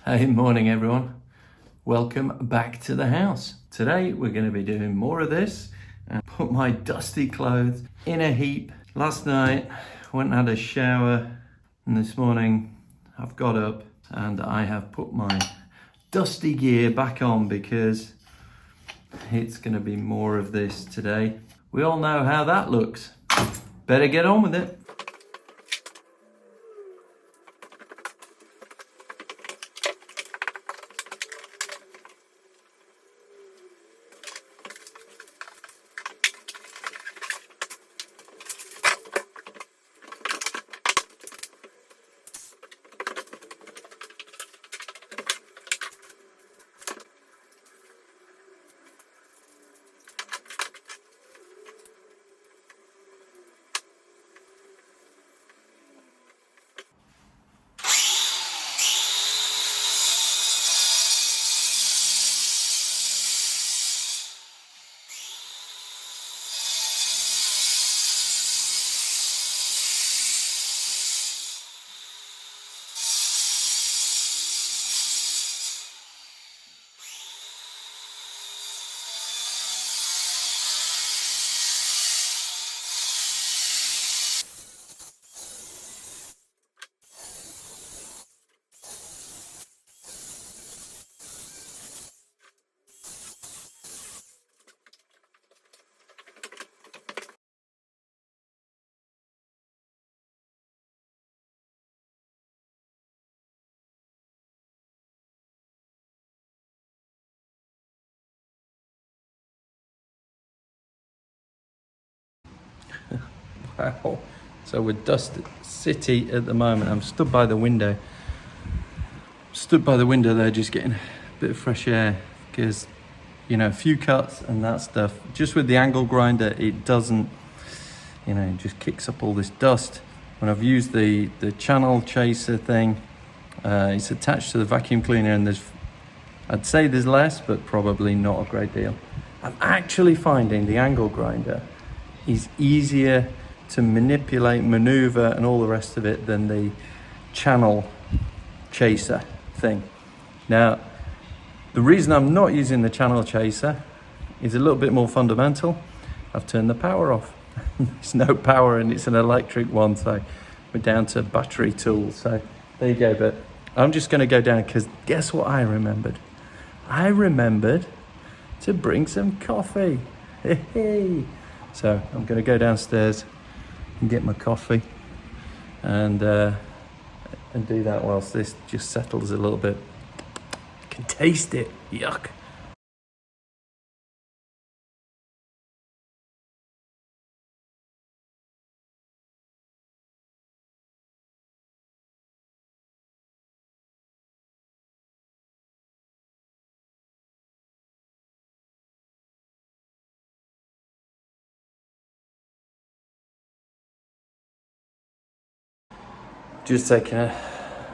Hey, morning everyone. Welcome back to the house. Today we're going to be doing more of this and put my dusty clothes in a heap. Last night went and had a shower, and this morning I've got up and I have put my dusty gear back on because it's going to be more of this today. We all know how that looks. Better get on with it. Wow. So we're Dust City at the moment. I'm stood by the window. There just getting a bit of fresh air because, you know, a few cuts and that stuff. Just with the angle grinder, it doesn't, you know, it just kicks up all this dust. When I've used the channel chaser thing, it's attached to the vacuum cleaner, and I'd say there's less, but probably not a great deal. I'm actually finding the angle grinder is easier to manipulate, maneuver, and all the rest of it than the channel chaser thing. Now, the reason I'm not using the channel chaser is a little bit more fundamental. I've turned the power off. There's no power, and it's an electric one, so we're down to battery tools. So there you go. But I'm just going to go down because guess what I remembered? I remembered to bring some coffee. Hey. So I'm going to go downstairs and get my coffee and do that whilst this just settles a little bit. I can taste it. Yuck. Just taking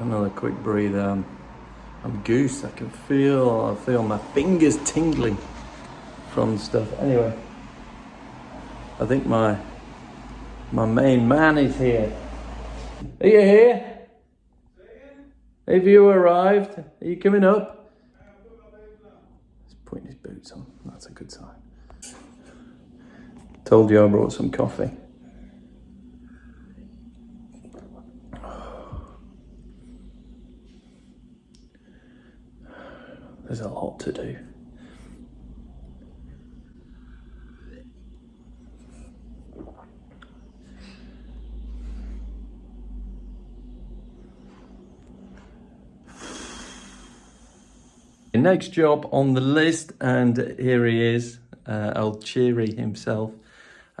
another quick breather. I'm goose. I feel my fingers tingling from stuff. Anyway, I think my main man is here. Are you here? Have you arrived? Are you coming up? He's putting his boots on. That's a good sign. Told you I brought some coffee. There's a lot to do. The next job on the list, and here he is, old Cheery himself.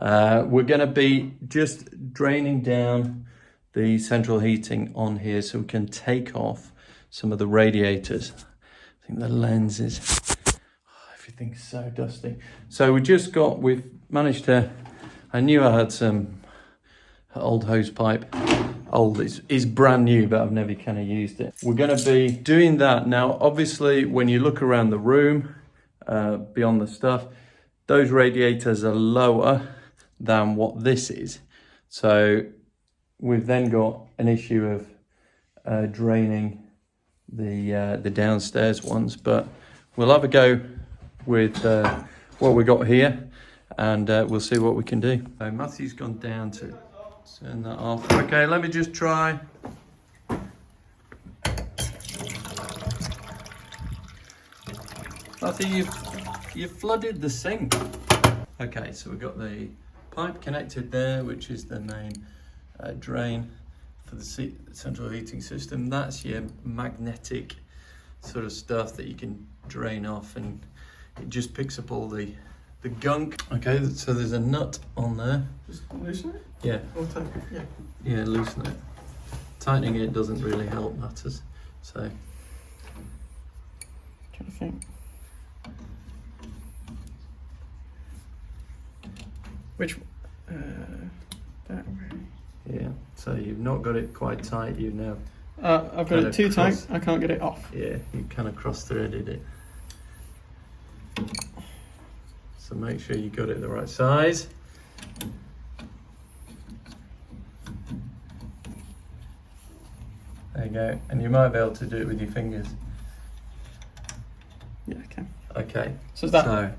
We're going to be just draining down the central heating on here so we can take off some of the radiators. I think the lenses, everything's so dusty. So we've managed to, I knew I had some old hose pipe. Old is brand new, but I've never kind of used it. We're going to be doing that now. Obviously, when you look around the room, beyond the stuff, those radiators are lower than what this is. So we've then got an issue of draining the downstairs ones, but we'll have a go with what we got here, and we'll see what we can do. So Matthew's gone down to turn that off. Okay, let me just try. Matthew, you've flooded the sink. Okay, so we've got the pipe connected there, which is the main drain for the central heating system. That's your magnetic sort of stuff that you can drain off, and it just picks up all the gunk. Okay, so there's a nut on there. Just loosen it? Yeah. Or tighten it? Yeah. Yeah, loosen it. Tightening it doesn't really help matters. So. Trying to think. Which, that way. Yeah, so you've not got it quite tight, you've now... I've got it too tight, I can't get it off. Yeah, you kind of cross-threaded it. So make sure you got it the right size. There you go, and you might be able to do it with your fingers. Yeah, I can. Okay, So is that... so,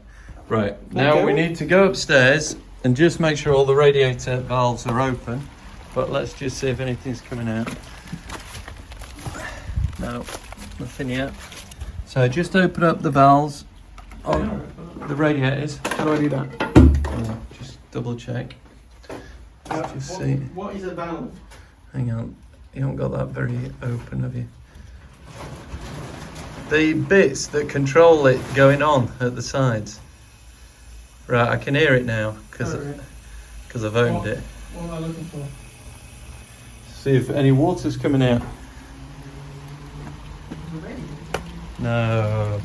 right, now we need to go upstairs and just make sure all the radiator valves are open, but let's just see if anything's coming out. No, nothing yet. So just open up the valves on the radiators. How do I do that? Yeah, just double check. Just see. What is a valve? Hang on, you haven't got that very open, have you? The bits that control it going on at the sides. Right, I can hear it now because I've owned it. What am I looking for? See if any water's coming out. No.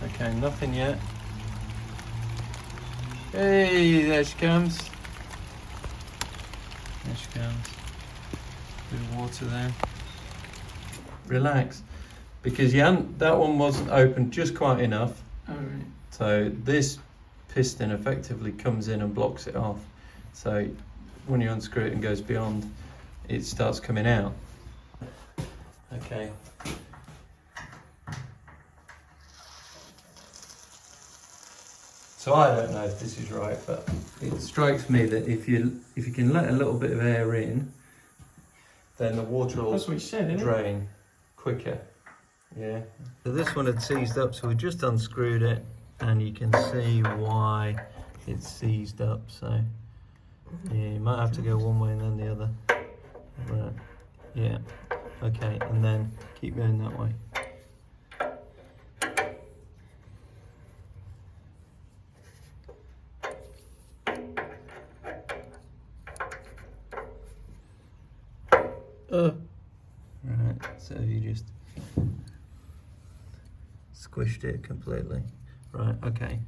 Okay, nothing yet. Hey, there she comes. There she comes. Bit of water there. Relax, because that one wasn't open just quite enough. Oh, right. So this piston effectively comes in and blocks it off. So when you unscrew it and goes beyond, it starts coming out. Okay. So I don't know if this is right, but it strikes me that if you can let a little bit of air in, then the water will That's what you said, isn't it? drain quicker. Yeah. So this one had seized up, so we just unscrewed it, and you can see why it's seized up. So yeah, you might have to go one way and then the other. Right. Yeah. Okay, and then keep going that way. Right, so you just squished it completely. Right, okay.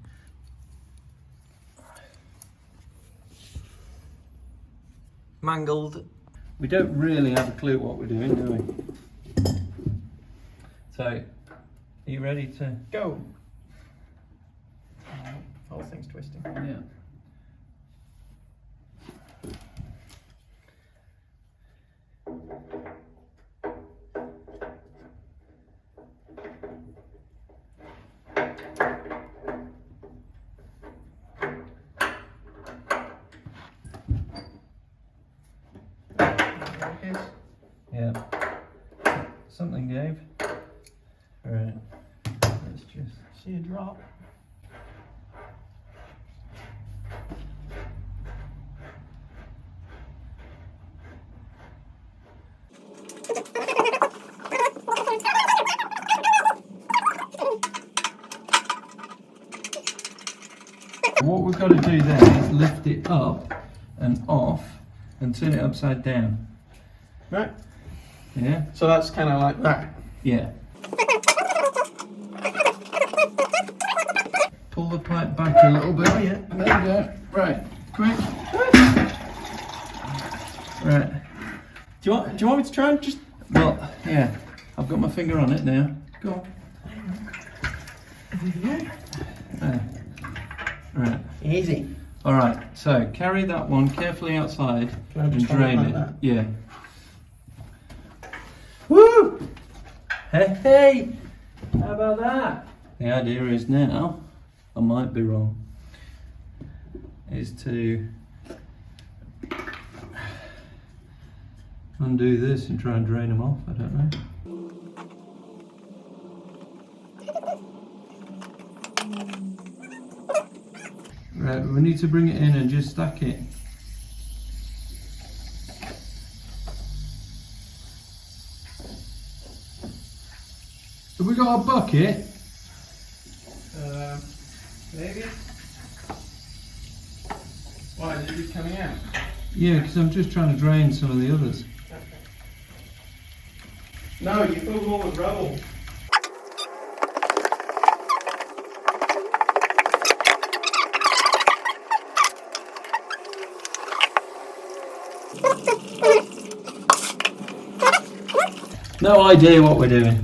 Mangled. We don't really have a clue what we're doing, do we? So, are you ready to go? Whole thing's twisting. Yeah. Yeah, something gave. Right, let's just see a drop. What we've got to do then is lift it up and off and turn it upside down. Right. Yeah. So that's kind of like that. Yeah. Pull the pipe back a little bit. Oh yeah, there you go. Right, quick. Right. Do you want me to try and just... Well, yeah. I've got my finger on it now. Go on. Right. Easy. All right. So carry that one carefully outside Can I and just drain hold it. it like that? Yeah. Woo! Hey, hey! How about that? The idea is now, I might be wrong, is to undo this and try and drain them off. I don't know. Right, we need to bring it in and just stack it. Have we got a bucket? Maybe. Why, is it just coming out? Yeah, because I'm just trying to drain some of the others. No, you filled them all with rubble. No idea what we're doing.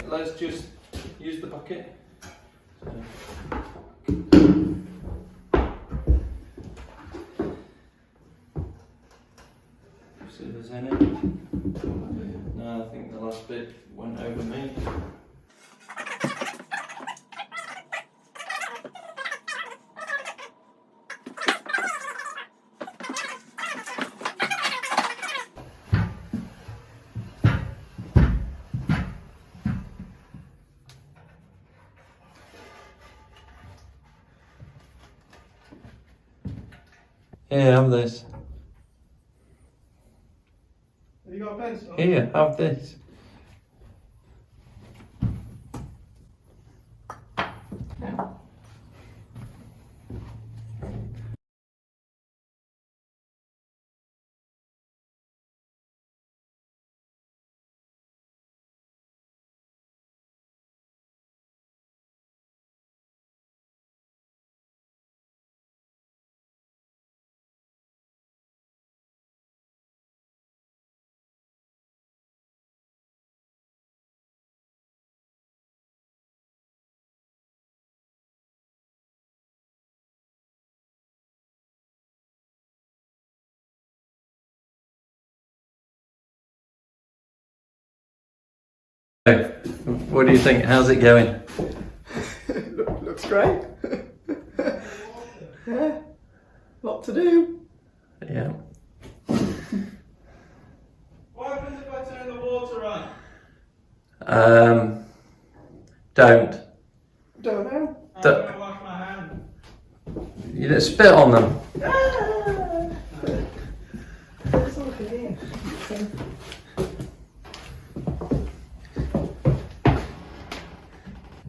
Let's just use the bucket. See if there's any. No, I think the last bit went over me. Here, have this. Have you got a pencil? Here, have this. What do you think? How's it going? Looks great. Yeah, lot to do. Yeah. What happens if I turn the water on? Don't. Don't know. I'm Don't. going to wash my hand. You didn't spit on them. Ah! It's okay. everything.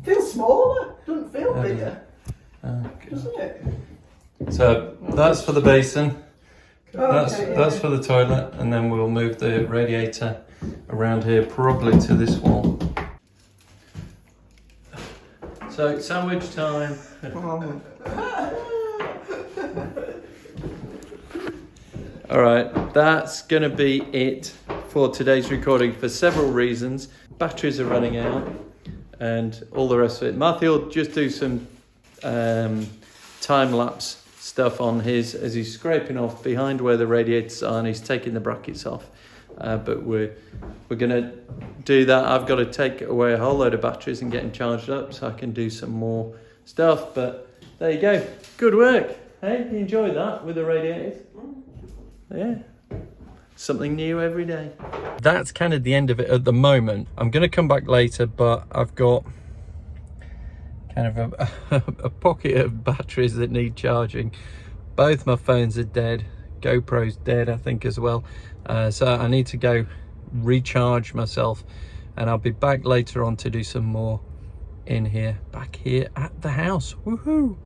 Feels smaller, doesn't feel bigger, doesn't it? So that's for the basin. Okay, That's for the toilet, and then we'll move the radiator around here, probably to this wall. So sandwich time. All right, that's gonna be it for today's recording for several reasons. Batteries are running out and all the rest of it. Matthew will just do some time-lapse stuff on his as he's scraping off behind where the radiators are and he's taking the brackets off. But we're gonna do that. I've got to take away a whole load of batteries and get them charged up so I can do some more stuff. But there you go. Good work. Hey, you enjoyed that with the radiators? Yeah. Something new every day. That's kind of the end of it at the moment. I'm going to come back later, but I've got kind of a pocket of batteries that need charging. Both my phones are dead. GoPro's dead, I think, as well. So I need to go recharge myself, and I'll be back later on to do some more in here, back here at the house. Woohoo!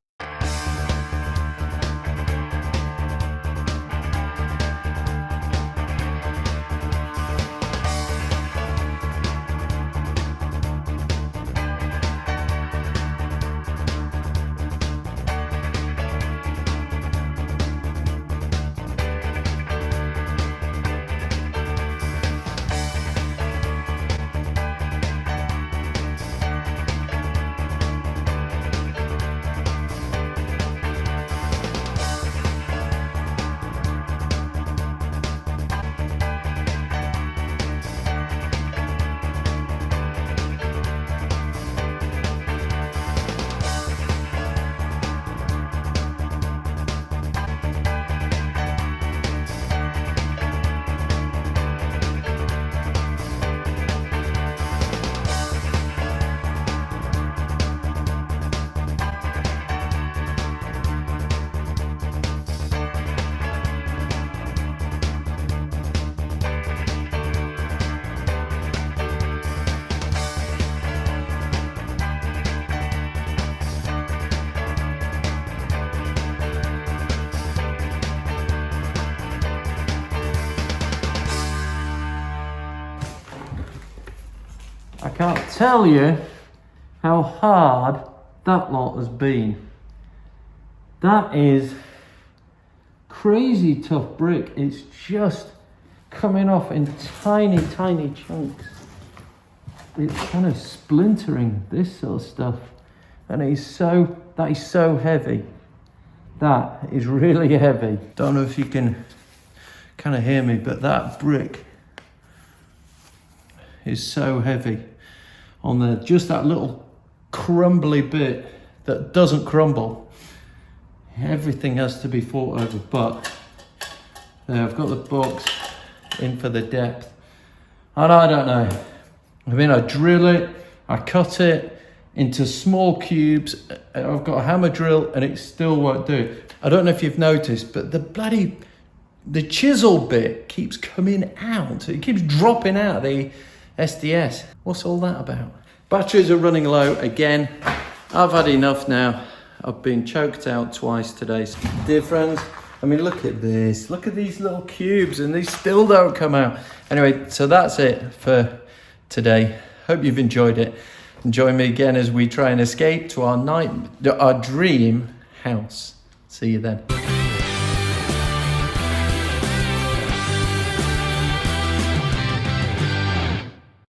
I can't tell you how hard that lot has been. That is crazy tough brick. It's just coming off in tiny, tiny chunks. It's kind of splintering, this sort of stuff. And that is so heavy. That is really heavy. Don't know if you can kind of hear me, but that brick is so heavy on there. Just that little crumbly bit that doesn't crumble. Everything has to be fought over, but there, I've got the box in for the depth. And I don't know. I mean, I drill it, I cut it into small cubes. I've got a hammer drill and it still won't do. I don't know if you've noticed, but the chisel bit keeps coming out. It keeps dropping out the SDS. What's all that about? Batteries are running low again. I've had enough now. I've been choked out twice today. Dear friends, I mean, look at this. Look at these little cubes and these still don't come out. Anyway, so that's it for today. Hope you've enjoyed it. And join me again as we try and escape to our dream house. See you then.